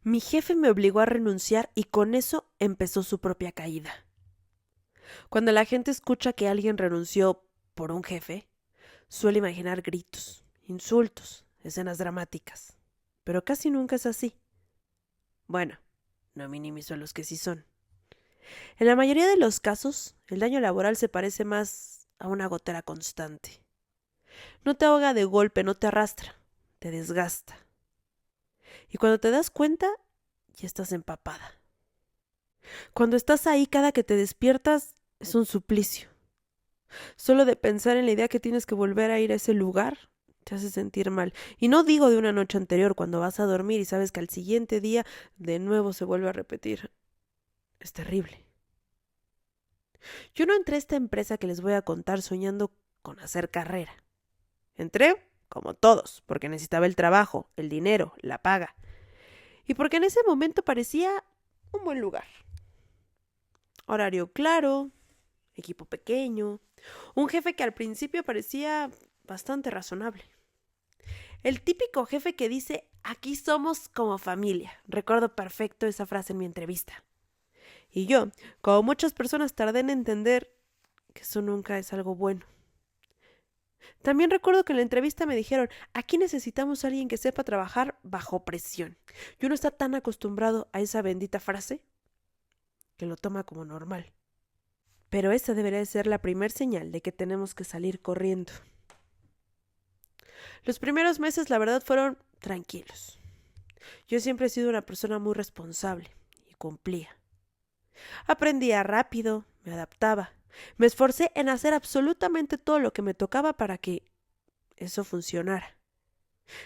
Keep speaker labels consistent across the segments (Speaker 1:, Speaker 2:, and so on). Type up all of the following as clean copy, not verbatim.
Speaker 1: Mi jefe me obligó a renunciar y con eso empezó su propia caída. Cuando la gente escucha que alguien renunció por un jefe, suele imaginar gritos, insultos, escenas dramáticas. Pero casi nunca es así. Bueno, no minimizo a los que sí son. En la mayoría de los casos, el daño laboral se parece más a una gotera constante. No te ahoga de golpe, no te arrastra, te desgasta. Y cuando te das cuenta, ya estás empapada. Cuando estás ahí, cada que te despiertas es un suplicio. Solo de pensar en la idea que tienes que volver a ir a ese lugar te hace sentir mal. Y no digo de una noche anterior, cuando vas a dormir y sabes que al siguiente día de nuevo se vuelve a repetir. Es terrible. Yo no entré a esta empresa que les voy a contar soñando con hacer carrera. Entré como todos, porque necesitaba el trabajo, el dinero, la paga. Y porque en ese momento parecía un buen lugar. Horario claro, equipo pequeño, un jefe que al principio parecía bastante razonable. El típico jefe que dice, aquí somos como familia. Recuerdo perfecto esa frase en mi entrevista. Y yo, como muchas personas, tardé en entender que eso nunca es algo bueno. También recuerdo que en la entrevista me dijeron, aquí necesitamos a alguien que sepa trabajar bajo presión. Y uno está tan acostumbrado a esa bendita frase que lo toma como normal. Pero esa debería ser la primer señal de que tenemos que salir corriendo. Los primeros meses, la verdad, fueron tranquilos. Yo siempre he sido una persona muy responsable y cumplía. Aprendía rápido, me adaptaba. Me esforcé en hacer absolutamente todo lo que me tocaba para que eso funcionara.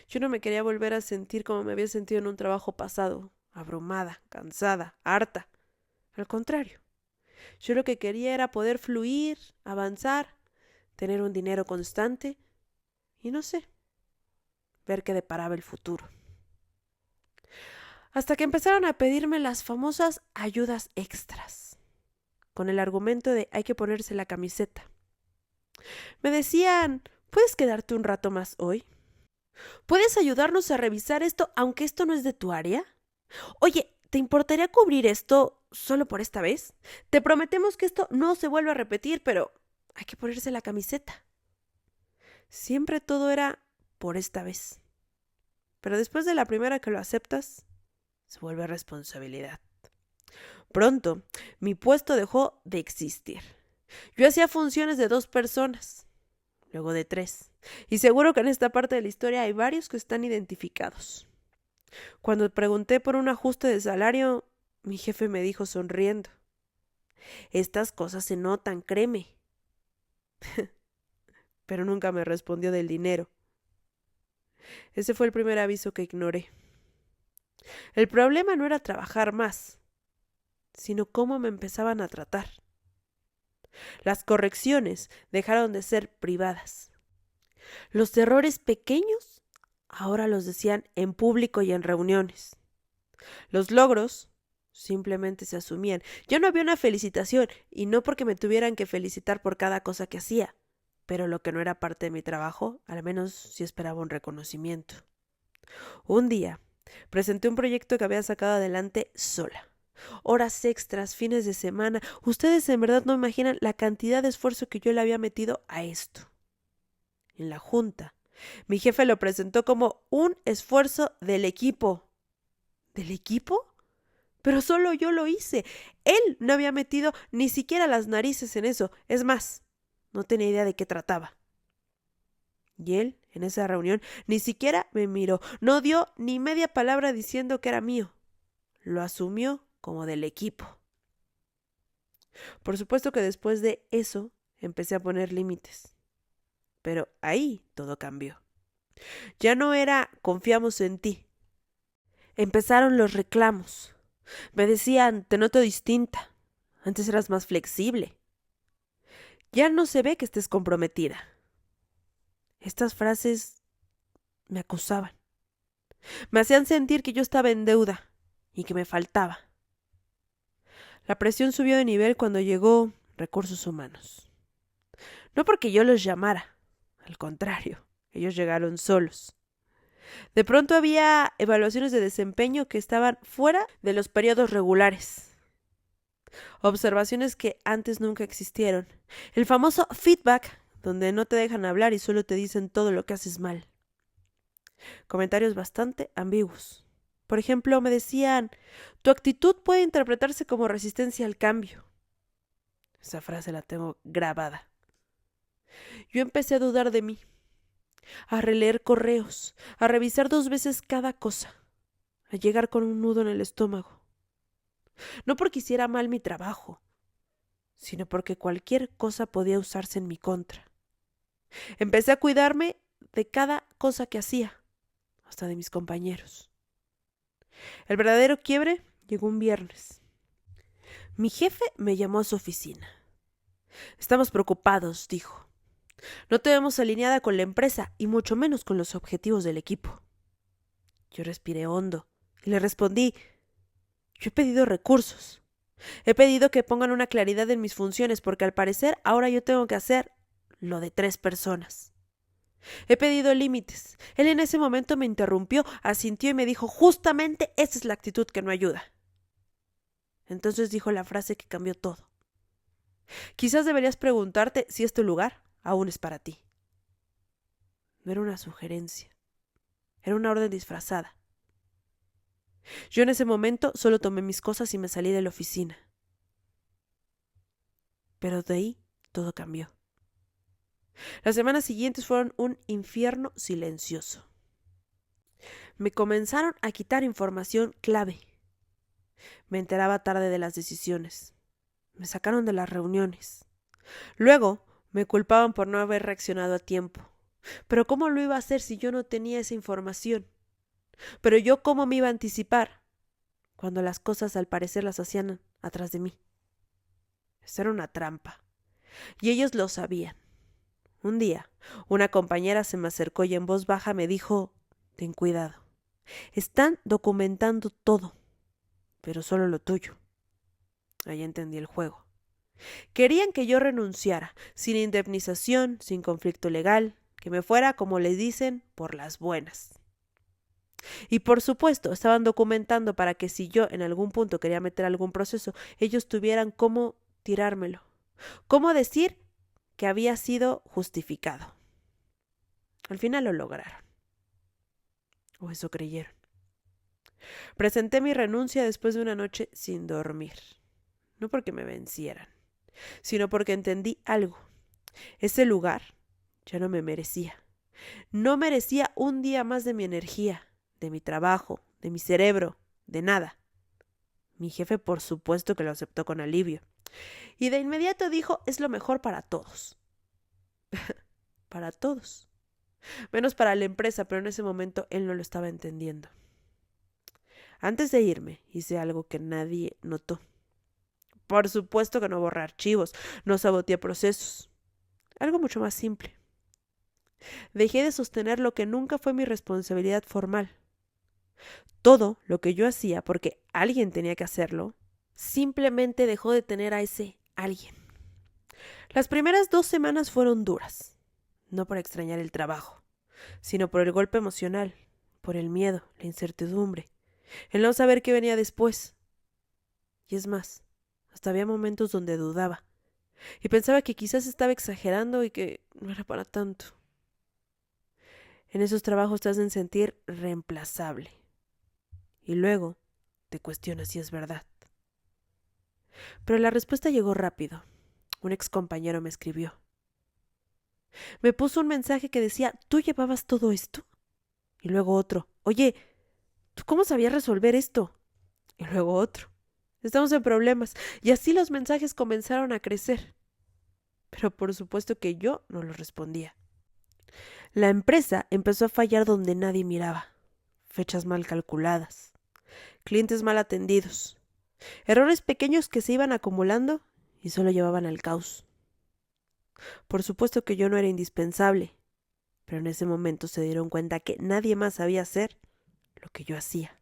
Speaker 1: Yo no me quería volver a sentir como me había sentido en un trabajo pasado, abrumada, cansada, harta. Al contrario, yo lo que quería era poder fluir, avanzar, tener un dinero constante y no sé, ver qué deparaba el futuro. Hasta que empezaron a pedirme las famosas ayudas extras, con el argumento de hay que ponerse la camiseta. Me decían, ¿puedes quedarte un rato más hoy? ¿Puedes ayudarnos a revisar esto aunque esto no es de tu área? Oye, ¿te importaría cubrir esto solo por esta vez? Te prometemos que esto no se vuelve a repetir, pero hay que ponerse la camiseta. Siempre todo era por esta vez. Pero después de la primera que lo aceptas, se vuelve responsabilidad. Pronto, mi puesto dejó de existir. Yo hacía funciones de 2 personas, luego de 3. Y seguro que en esta parte de la historia hay varios que están identificados. Cuando pregunté por un ajuste de salario, mi jefe me dijo sonriendo, estas cosas se notan, créeme. Pero nunca me respondió del dinero. Ese fue el primer aviso que ignoré. El problema no era trabajar más, sino cómo me empezaban a tratar. Las correcciones dejaron de ser privadas. Los errores pequeños ahora los decían en público y en reuniones. Los logros simplemente se asumían. Ya no había una felicitación, y no porque me tuvieran que felicitar por cada cosa que hacía, pero lo que no era parte de mi trabajo, al menos sí esperaba un reconocimiento. Un día, presenté un proyecto que había sacado adelante sola. Horas extras, fines de semana. Ustedes en verdad no imaginan la cantidad de esfuerzo que yo le había metido a esto. En la junta, mi jefe lo presentó como un esfuerzo del equipo. ¿Del equipo? Pero solo yo lo hice. Él no había metido ni siquiera las narices en eso. Es más, no tenía idea de qué trataba. Y él, en esa reunión, ni siquiera me miró. No dio ni media palabra diciendo que era mío. Lo asumió como del equipo. Por supuesto que después de eso empecé a poner límites. Pero ahí todo cambió. Ya no era confiamos en ti. Empezaron los reclamos. Me decían, te noto distinta. Antes eras más flexible. Ya no se ve que estés comprometida. Estas frases me acusaban. Me hacían sentir que yo estaba en deuda y que me faltaba. La presión subió de nivel cuando llegó Recursos Humanos. No porque yo los llamara, al contrario, ellos llegaron solos. De pronto había evaluaciones de desempeño que estaban fuera de los periodos regulares. Observaciones que antes nunca existieron. El famoso feedback, donde no te dejan hablar y solo te dicen todo lo que haces mal. Comentarios bastante ambiguos. Por ejemplo, me decían, tu actitud puede interpretarse como resistencia al cambio. Esa frase la tengo grabada. Yo empecé a dudar de mí, a releer correos, a revisar 2 veces cada cosa, a llegar con un nudo en el estómago. No porque hiciera mal mi trabajo, sino porque cualquier cosa podía usarse en mi contra. Empecé a cuidarme de cada cosa que hacía, hasta de mis compañeros. El verdadero quiebre llegó un viernes. Mi jefe me llamó a su oficina. Estamos preocupados, dijo. No te vemos alineada con la empresa y mucho menos con los objetivos del equipo. Yo respiré hondo y le respondí, yo he pedido recursos. He pedido que pongan una claridad en mis funciones porque al parecer ahora yo tengo que hacer lo de 3 personas. He pedido límites. Él en ese momento me interrumpió, asintió y me dijo, justamente esa es la actitud que no ayuda. Entonces dijo la frase que cambió todo. Quizás deberías preguntarte si este lugar aún es para ti. No era una sugerencia, era una orden disfrazada. Yo en ese momento solo tomé mis cosas y me salí de la oficina. Pero de ahí todo cambió. Las semanas siguientes fueron un infierno silencioso. Me comenzaron a quitar información clave. Me enteraba tarde de las decisiones. Me sacaron de las reuniones. Luego me culpaban por no haber reaccionado a tiempo. Pero ¿cómo lo iba a hacer si yo no tenía esa información? Pero yo ¿cómo me iba a anticipar cuando las cosas al parecer las hacían atrás de mí? Eso era una trampa. Y ellos lo sabían. Un día, una compañera se me acercó y en voz baja me dijo, ten cuidado. Están documentando todo, pero solo lo tuyo. Ahí entendí el juego. Querían que yo renunciara, sin indemnización, sin conflicto legal, que me fuera, como les dicen, por las buenas. Y por supuesto, estaban documentando para que si yo en algún punto quería meter algún proceso, ellos tuvieran cómo tirármelo, cómo decir que había sido justificado. Al final lo lograron. O eso creyeron. Presenté mi renuncia después de una noche sin dormir. No porque me vencieran, sino porque entendí algo. Ese lugar ya no me merecía. No merecía un día más de mi energía, de mi trabajo, de mi cerebro, de nada. Mi jefe por supuesto que lo aceptó con alivio. Y de inmediato dijo, es lo mejor para todos. Para todos. Menos para la empresa, pero en ese momento él no lo estaba entendiendo. Antes de irme, hice algo que nadie notó. Por supuesto que no borré archivos, no saboteé procesos. Algo mucho más simple. Dejé de sostener lo que nunca fue mi responsabilidad formal. Todo lo que yo hacía, porque alguien tenía que hacerlo, simplemente dejó de tener a ese alguien. Las primeras 2 semanas fueron duras, no por extrañar el trabajo, sino por el golpe emocional, por el miedo, la incertidumbre, el no saber qué venía después. Y es más, hasta había momentos donde dudaba, y pensaba que quizás estaba exagerando y que no era para tanto. En esos trabajos te hacen sentir reemplazable, y luego te cuestionas si es verdad. Pero la respuesta llegó rápido. Un ex compañero me escribió. Me puso un mensaje que decía, ¿tú llevabas todo esto? Y luego otro, oye, ¿tú cómo sabías resolver esto? Y luego otro, estamos en problemas. Y así los mensajes comenzaron a crecer. Pero por supuesto que yo no los respondía. La empresa empezó a fallar donde nadie miraba. Fechas mal calculadas, clientes mal atendidos, errores pequeños que se iban acumulando y solo llevaban al caos. Por supuesto que yo no era indispensable, pero en ese momento se dieron cuenta que nadie más sabía hacer lo que yo hacía.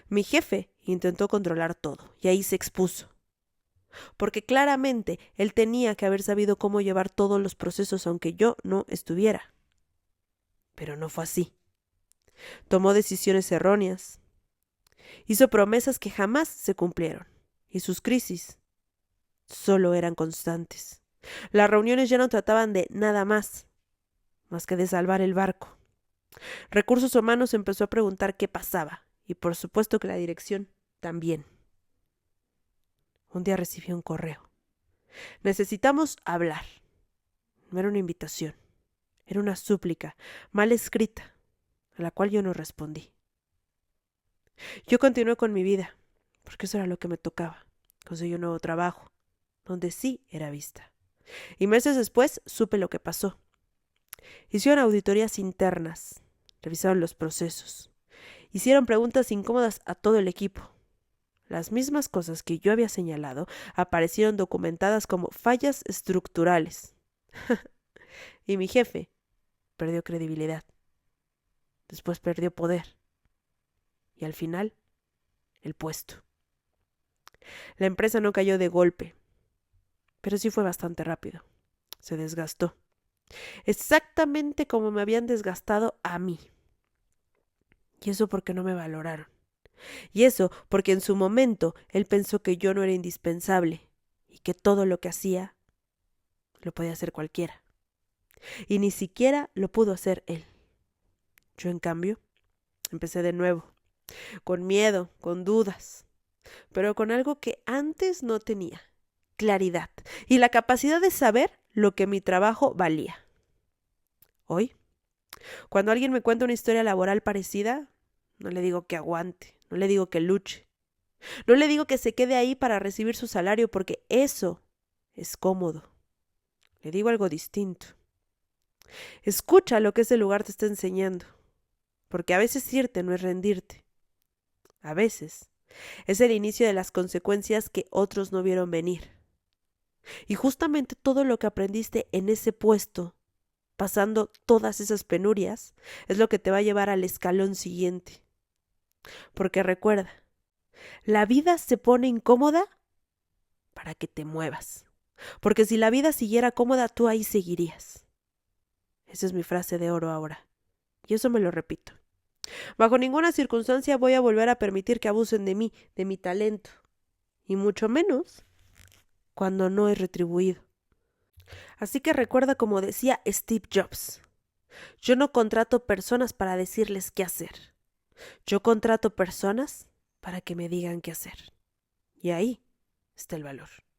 Speaker 1: Mi jefe intentó controlar todo y ahí se expuso, porque claramente él tenía que haber sabido cómo llevar todos los procesos aunque yo no estuviera. Pero no fue así. Tomó decisiones erróneas. Hizo promesas que jamás se cumplieron. Y sus crisis solo eran constantes. Las reuniones ya no trataban de nada más que de salvar el barco. Recursos Humanos empezó a preguntar qué pasaba. Y por supuesto que la dirección también. Un día recibí un correo. Necesitamos hablar. No era una invitación. Era una súplica, mal escrita, a la cual yo no respondí. Yo continué con mi vida, porque eso era lo que me tocaba. Conseguí un nuevo trabajo, donde sí era vista. Y meses después supe lo que pasó. Hicieron auditorías internas, revisaron los procesos, hicieron preguntas incómodas a todo el equipo. Las mismas cosas que yo había señalado aparecieron documentadas como fallas estructurales. Y mi jefe perdió credibilidad. Después perdió poder. Y al final, el puesto. La empresa no cayó de golpe, pero sí fue bastante rápido. Se desgastó. Exactamente como me habían desgastado a mí. Y eso porque no me valoraron. Y eso porque en su momento él pensó que yo no era indispensable y que todo lo que hacía lo podía hacer cualquiera. Y ni siquiera lo pudo hacer él. Yo, en cambio, empecé de nuevo, con miedo, con dudas, pero con algo que antes no tenía: claridad y la capacidad de saber lo que mi trabajo valía. Hoy, cuando alguien me cuenta una historia laboral parecida, no le digo que aguante, no le digo que luche, no le digo que se quede ahí para recibir su salario, porque eso es cómodo. Le digo algo distinto. Escucha lo que ese lugar te está enseñando, porque a veces irte no es rendirte. A veces es el inicio de las consecuencias que otros no vieron venir. Y justamente todo lo que aprendiste en ese puesto, pasando todas esas penurias, es lo que te va a llevar al escalón siguiente. Porque recuerda, la vida se pone incómoda para que te muevas. Porque si la vida siguiera cómoda, tú ahí seguirías. Esa es mi frase de oro ahora. Y eso me lo repito. Bajo ninguna circunstancia voy a volver a permitir que abusen de mí, de mi talento. Y mucho menos cuando no es retribuido. Así que recuerda, como decía Steve Jobs: yo no contrato personas para decirles qué hacer. Yo contrato personas para que me digan qué hacer. Y ahí está el valor.